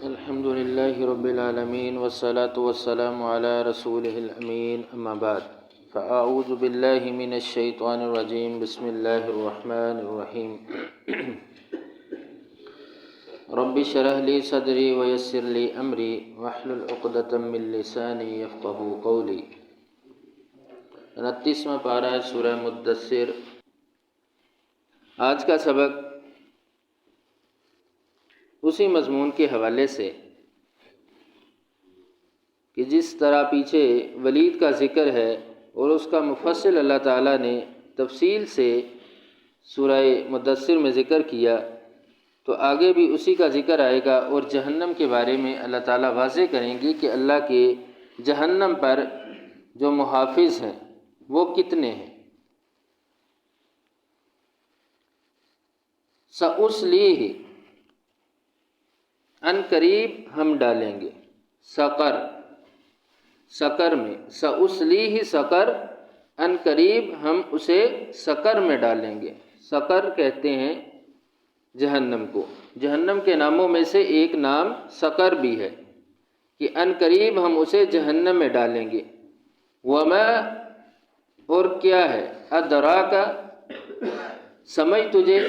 الحمد لله رب العالمين والصلاة والسلام على رسوله الأمين أما بعد فأعوذ بالله من الشيطان الرجيم بسم الله الرحمن الرحيم رب اشرح لي صدري ويسر لي أمري واحلل عقدة من لساني يفقهوا قولي 29واں پارہ ہے سورہ مدثر۔ آج کا سبق اسی مضمون کے حوالے سے کہ جس طرح پیچھے ولید کا ذکر ہے اور اس کا مفصل اللہ تعالیٰ نے تفصیل سے سورہ مدثر میں ذکر کیا، تو آگے بھی اسی کا ذکر آئے گا، اور جہنم کے بارے میں اللہ تعالیٰ واضح کریں گے کہ اللہ کے جہنم پر جو محافظ ہیں وہ کتنے ہیں۔ سأصلیہ، ان قریب ہم ڈالیں گے، سقر میں، سأصلیہ سقر، ان قریب ہم اسے سقر میں ڈالیں گے۔ سقر کہتے ہیں جہنم کو، جہنم کے ناموں میں سے ایک نام سقر بھی ہے، کہ ان قریب ہم اسے جہنم میں ڈالیں گے۔ وما، اور کیا ہے، ادراکا، سمجھ تجھے،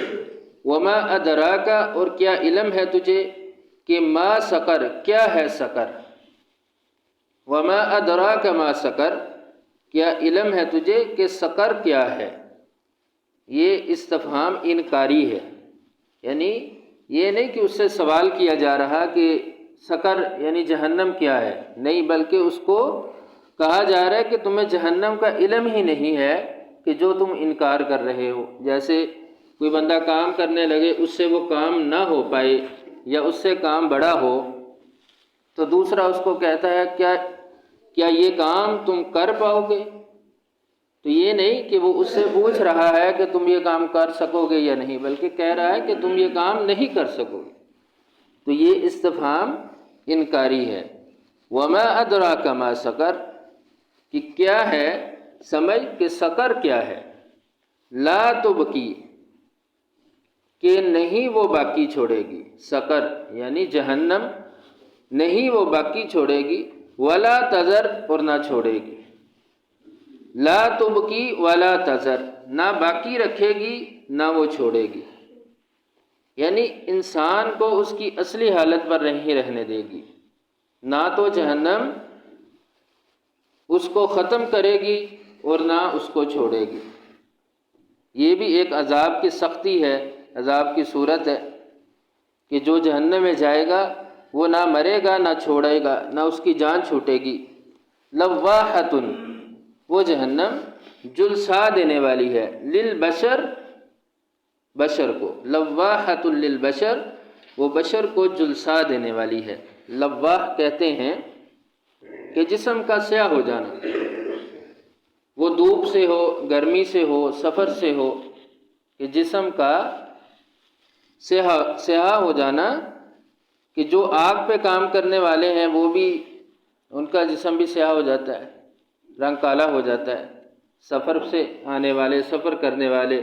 وما ادراکا، اور کیا علم ہے تجھے کہ ما سقر، کیا ہے سقر۔ وما ادراک ما سقر، کیا علم ہے تجھے کہ سقر کیا ہے۔ یہ استفہام انکاری ہے، یعنی یہ نہیں کہ اس سے سوال کیا جا رہا کہ سقر یعنی جہنم کیا ہے، نہیں، بلکہ اس کو کہا جا رہا ہے کہ تمہیں جہنم کا علم ہی نہیں ہے کہ جو تم انکار کر رہے ہو۔ جیسے کوئی بندہ کام کرنے لگے، اس سے وہ کام نہ ہو پائے یا اس سے کام بڑا ہو، تو دوسرا اس کو کہتا ہے کیا یہ کام تم کر پاؤ گے؟ تو یہ نہیں کہ وہ اس سے پوچھ رہا ہے کہ تم یہ کام کر سکو گے یا نہیں، بلکہ کہہ رہا ہے کہ تم یہ کام نہیں کر سکو گے۔ تو یہ استفہام انکاری ہے۔ وما ادراک ما سقر، کہ کیا ہے، سمجھ کہ سقر کیا ہے۔ لا تبقی، کہ نہیں وہ باقی چھوڑے گی، سقر یعنی جہنم نہیں وہ باقی چھوڑے گی، ولا تذر، اور نہ چھوڑے گی۔ لا تبقی ولا تذر، نہ باقی رکھے گی نہ وہ چھوڑے گی، یعنی انسان کو اس کی اصلی حالت پر نہیں رہنے دے گی، نہ تو جہنم اس کو ختم کرے گی اور نہ اس کو چھوڑے گی۔ یہ بھی ایک عذاب کی سختی ہے، عذاب کی صورت ہے کہ جو جہنم میں جائے گا وہ نہ مرے گا نہ چھوڑے گا، نہ اس کی جان چھوٹے گی۔ لواحۃ، وہ جہنم جلسا دینے والی ہے، للبشر، بشر کو، لواحۃ للبشر، وہ بشر کو جلسا دینے والی ہے۔ لواح کہتے ہیں کہ جسم کا سیاہ ہو جانا، وہ دھوپ سے ہو، گرمی سے ہو، سفر سے ہو، کہ جسم کا سیاہ ہو جانا، کہ جو آگ پہ کام کرنے والے ہیں وہ بھی، ان کا جسم بھی سیاہ ہو جاتا ہے، رنگ کالا ہو جاتا ہے۔ سفر سے آنے والے، سفر کرنے والے،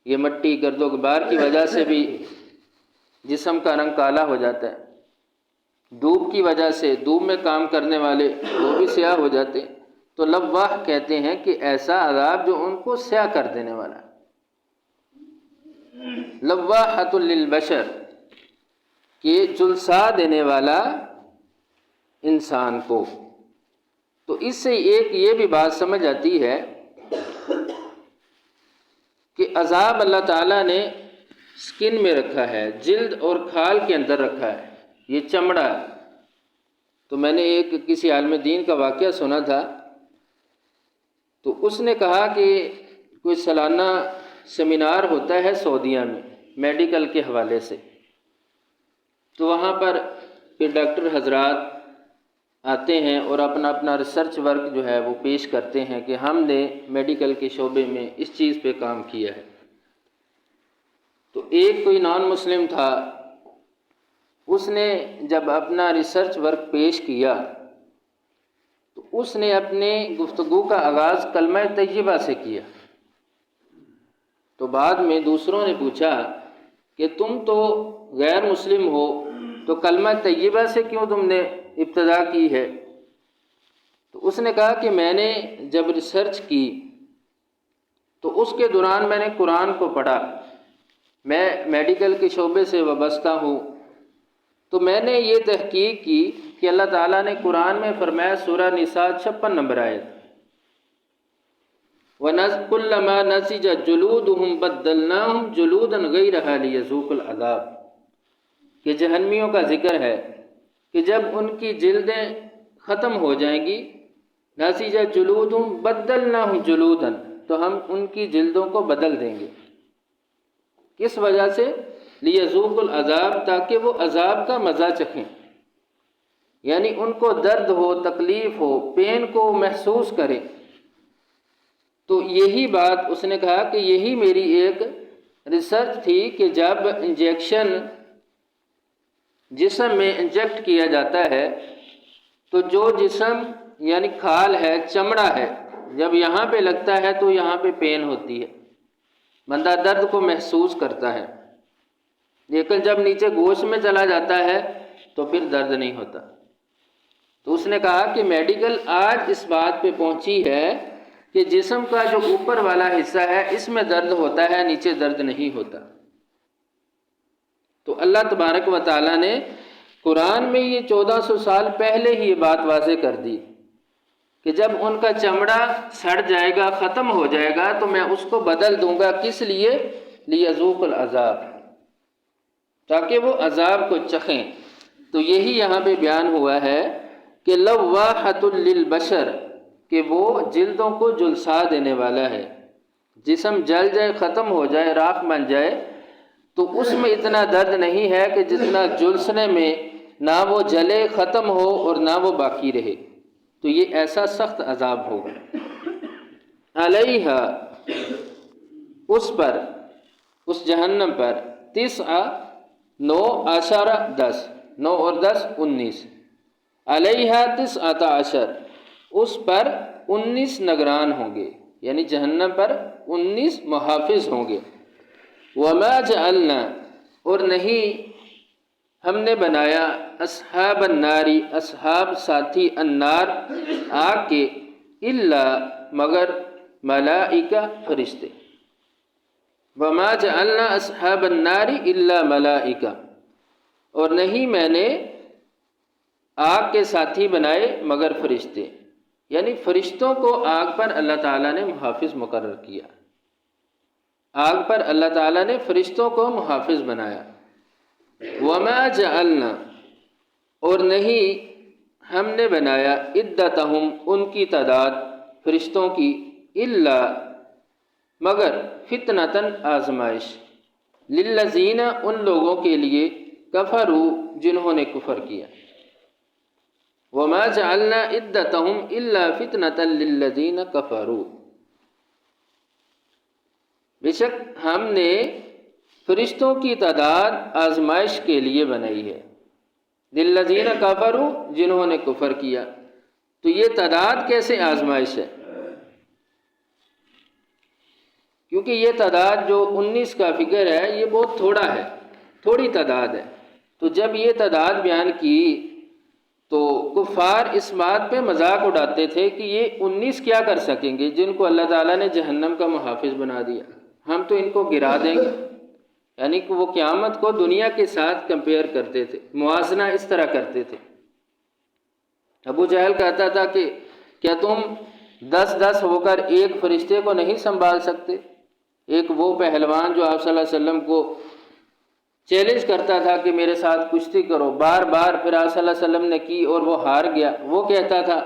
یہ مٹی گرد و غبار کی وجہ سے بھی جسم کا رنگ کالا ہو جاتا ہے۔ دھوپ کی وجہ سے، دھوپ میں کام کرنے والے وہ بھی سیاہ ہو جاتے ہیں۔ تو لواح کہتے ہیں کہ ایسا عذاب جو ان کو سیاہ کر دینے والا ہے۔ لواحۃ للبشر، کہ جلسا دینے والا انسان کو۔ تو اس سے ایک یہ بھی بات سمجھ آتی ہے کہ عذاب اللہ تعالیٰ نے سکن میں رکھا ہے، جلد اور کھال کے اندر رکھا ہے، یہ چمڑا ہے۔ تو میں نے ایک کسی عالم دین کا واقعہ سنا تھا، تو اس نے کہا کہ کوئی سالانہ سیمینار ہوتا ہے سعودیہ میں میڈیکل کے حوالے سے، تو وہاں پر پھر ڈاکٹر حضرات آتے ہیں اور اپنا اپنا ریسرچ ورک جو ہے وہ پیش کرتے ہیں کہ ہم نے میڈیکل کے شعبے میں اس چیز پہ کام کیا ہے۔ تو ایک کوئی نان مسلم تھا، اس نے جب اپنا ریسرچ ورک پیش کیا تو اس نے اپنے گفتگو کا آغاز کلمہ طیبہ سے کیا۔ تو بعد میں دوسروں نے پوچھا کہ تم تو غیر مسلم ہو، تو کلمہ طیبہ سے کیوں تم نے ابتدا کی ہے؟ تو اس نے کہا کہ میں نے جب ریسرچ کی تو اس کے دوران میں نے قرآن کو پڑھا، میں میڈیکل کے شعبے سے وابستہ ہوں، تو میں نے یہ تحقیق کی کہ اللہ تعالیٰ نے قرآن میں فرمایا، سورہ نساء 56 نمبر آیت، وَكُلَّمَا نَضِجَتْ جُلُودُهُمْ بَدَّلْنَاهُمْ جُلُودًا غَيْرَهَا لِيَذُوقُوا الْعَذَابَ، کہ جہنمیوں کا ذکر ہے کہ جب ان کی جلدیں ختم ہو جائیں گی، نَضِجَتْ جُلُودُهُمْ بَدَّلْنَاهُمْ جُلُودًا، تو ہم ان کی جلدوں کو بدل دیں گے۔ کس وجہ سے؟ لِيَذُوقُوا الْعَذَابَ، تاکہ وہ عذاب کا مزہ چکھیں، یعنی ان کو درد ہو، تکلیف ہو، پین کو محسوس کریں۔ تو یہی بات اس نے کہا کہ یہی میری ایک ریسرچ تھی کہ جب انجیکشن جسم میں انجیکٹ کیا جاتا ہے تو جو جسم یعنی کھال ہے، چمڑا ہے، جب یہاں پہ لگتا ہے تو یہاں پہ پین ہوتی ہے، بندہ درد کو محسوس کرتا ہے، لیکن جب نیچے گوشت میں چلا جاتا ہے تو پھر درد نہیں ہوتا۔ تو اس نے کہا کہ میڈیکل آج اس بات پہ پہنچی ہے کہ جسم کا جو اوپر والا حصہ ہے اس میں درد ہوتا ہے، نیچے درد نہیں ہوتا۔ تو اللہ تبارک و تعالیٰ نے قرآن میں یہ 1400 سال پہلے ہی یہ بات واضح کر دی کہ جب ان کا چمڑا سڑ جائے گا، ختم ہو جائے گا، تو میں اس کو بدل دوں گا۔ کس لیے؟ لِيَذُوقُوا الْعَذَابَ، تاکہ وہ عذاب کو چکھیں۔ تو یہی یہاں پہ بیان ہوا ہے کہ لَوَّاحَةٌ لِلْبَشَرِ، کہ وہ جلدوں کو جلسا دینے والا ہے۔ جسم جل جائے، ختم ہو جائے، راکھ بن جائے، تو اس میں اتنا درد نہیں ہے کہ جتنا جلسنے میں نہ وہ جلے، ختم ہو اور نہ وہ باقی رہے۔ تو یہ ایسا سخت عذاب ہوگا۔ علیہا، اس پر، اس جہنم پر، 10 9 اور 10 19، علیہا 19، اس پر 19 نگران ہوں گے، یعنی جہنم پر 19 محافظ ہوں گے۔ وما جعلنا، اور نہیں ہم نے بنایا، اصحاب الناری، اصحاب ساتھی، النار آگ کے، الا مگر، ملائکہ فرشتے۔ وما جعلنا اصحاب النار الا ملائکہ، اور نہیں میں نے آگ کے ساتھی بنائے مگر فرشتے، یعنی فرشتوں کو آگ پر اللہ تعالیٰ نے محافظ مقرر کیا۔ آگ پر اللہ تعالیٰ نے فرشتوں کو محافظ بنایا۔ وما جعلنا، اور نہیں ہم نے بنایا، عدتہم، ان کی تعداد فرشتوں کی، الا مگر، فتنةً آزمائش، للذین، ان لوگوں کے لیے، کفروا، جنہوں نے کفر کیا۔ وما جعلنا عدتہم الا فتنةً للذین کفروا، بے شک ہم نے فرشتوں کی تعداد آزمائش کے لیے بنائی ہے، للذین کفروا، جنہوں نے کفر کیا۔ تو یہ تعداد کیسے آزمائش ہے؟ کیونکہ یہ تعداد جو 19 کا فگر ہے یہ بہت تھوڑا ہے، تھوڑی تعداد ہے۔ تو جب یہ تعداد بیان کی تو کفار اس بات پہ مذاق اڑاتے تھے کہ یہ 19 کیا کر سکیں گے جن کو اللہ تعالیٰ نے جہنم کا محافظ بنا دیا، ہم تو ان کو گرا دیں گے۔ یعنی کہ وہ قیامت کو دنیا کے ساتھ کمپیئر کرتے تھے، موازنہ اس طرح کرتے تھے۔ ابو جہل کہتا تھا کہ کیا تم 10 ہو کر ایک فرشتے کو نہیں سنبھال سکتے؟ ایک وہ پہلوان جو آپ صلی اللہ علیہ وسلم کو چیلنج کرتا تھا کہ میرے ساتھ کشتی کرو، بار بار پھر آپ صلی اللہ علیہ وسلم نے کی اور وہ ہار گیا، وہ کہتا تھا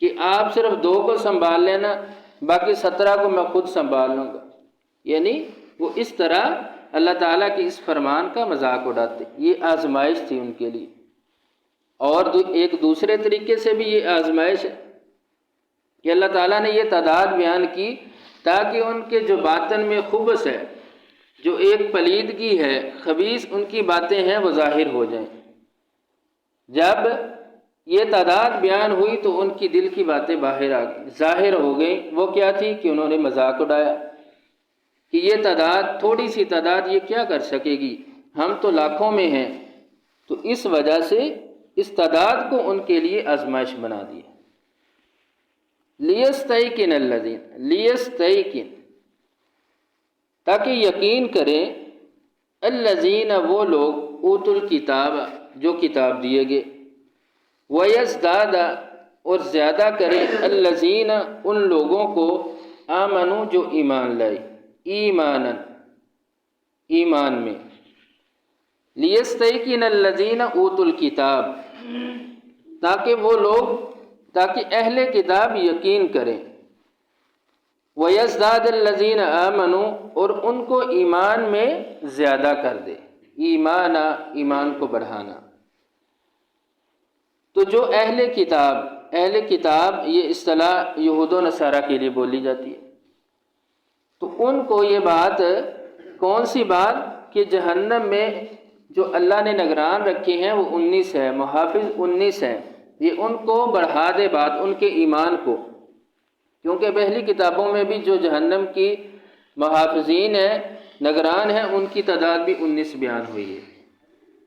کہ آپ صرف 2 کو سنبھال لینا، باقی 17 کو میں خود سنبھال لوں گا۔ یعنی وہ اس طرح اللہ تعالیٰ کے اس فرمان کا مذاق اڑاتے۔ یہ آزمائش تھی ان کے لیے۔ اور ایک دوسرے طریقے سے بھی یہ آزمائش ہے کہ اللہ تعالیٰ نے یہ تعداد بیان کی تاکہ ان کے جو باطن میں خبث ہے، جو ایک پلیدگی ہے، خبیث ان کی باتیں ہیں، وہ ظاہر ہو جائیں۔ جب یہ تعداد بیان ہوئی تو ان کی دل کی باتیں باہر آ گئیں، ظاہر ہو گئیں۔ وہ کیا تھی کہ انہوں نے مذاق اڑایا کہ یہ تعداد، تھوڑی سی تعداد، یہ کیا کر سکے گی، ہم تو لاکھوں میں ہیں، اس وجہ سے اس تعداد کو ان کے لیے آزمائش بنا دی. لیستیقن الذین، لیستیقن تاکہ یقین کریں، الذین وہ لوگ، اوت الکتاب جو کتاب دیے گئے، ویزداد اور زیادہ کریں، الذین ان لوگوں کو، آمنو جو ایمان لائے، ایمانا ایمان میں. لیستیقن الذین اوت الکتاب تاکہ وہ لوگ، تاکہ اہل کتاب یقین کریں، وَيَزْدَادَ الَّذِينَ آمَنُوا اور ان کو ایمان میں زیادہ کر دے، ایمانا ایمان کو بڑھانا. تو جو اہل کتاب یہ اصطلاح یہود و نصارہ کے لیے بولی جاتی ہے. تو ان کو یہ بات، کون سی بات؟ کہ جہنم میں جو اللہ نے نگران رکھے ہیں وہ 19 ہے، محافظ 19 ہیں، یہ ان کو بڑھا دے بات، ان کے ایمان کو. کیونکہ پہلی کتابوں میں بھی جو جہنم کی محافظین ہیں، نگران ہیں، ان کی تعداد بھی 19 بیان ہوئی ہے.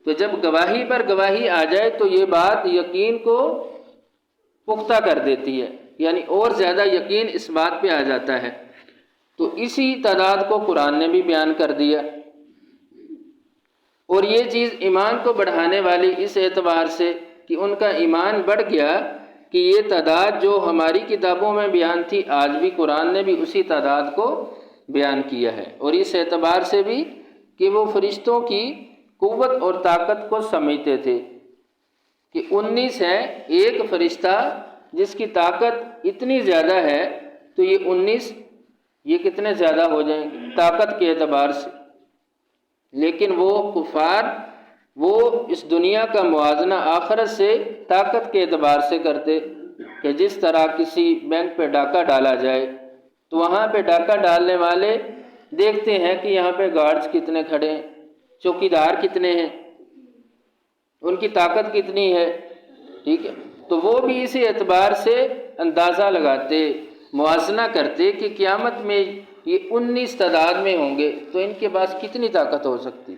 تو جب گواہی پر گواہی آ جائے تو یہ بات یقین کو پختہ کر دیتی ہے، یعنی اور زیادہ یقین اس بات پہ آ جاتا ہے. تو اسی تعداد کو قرآن نے بھی بیان کر دیا. اور یہ چیز ایمان کو بڑھانے والی اس اعتبار سے کہ ان کا ایمان بڑھ گیا کہ یہ تعداد جو ہماری کتابوں میں بیان تھی، آج بھی قرآن نے بھی اسی تعداد کو بیان کیا ہے. اور اس اعتبار سے بھی کہ وہ فرشتوں کی قوت اور طاقت کو سمجھتے تھے کہ 19 ہے، ایک فرشتہ جس کی طاقت اتنی زیادہ ہے تو یہ 19 یہ کتنے زیادہ ہو جائیں گے طاقت کے اعتبار سے. لیکن وہ کفار وہ اس دنیا کا موازنہ آخرت سے طاقت کے اعتبار سے کرتے کہ جس طرح کسی بینک پہ ڈاکہ ڈالا جائے تو وہاں پہ ڈاکہ ڈالنے والے دیکھتے ہیں کہ یہاں پہ گارڈز کتنے کھڑے ہیں، چوکیدار کتنے ہیں، ان کی طاقت کتنی ہے. ٹھیک ہے، تو وہ بھی اسی اعتبار سے اندازہ لگاتے، موازنہ کرتے کہ قیامت میں یہ 19 تعداد میں ہوں گے تو ان کے پاس کتنی طاقت ہو سکتی،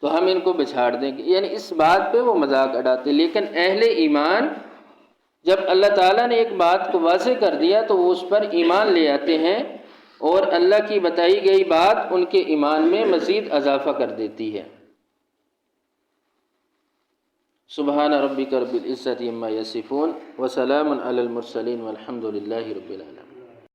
تو ہم ان کو بچھاڑ دیں گے. یعنی اس بات پہ وہ مذاق اڑاتے. لیکن اہل ایمان جب اللہ تعالیٰ نے ایک بات کو واضح کر دیا تو وہ اس پر ایمان لے آتے ہیں، اور اللہ کی بتائی گئی بات ان کے ایمان میں مزید اضافہ کر دیتی ہے. سبحان ربک رب العزت عما یصفون وسلام علی المرسلین والحمد للہ رب العالمین.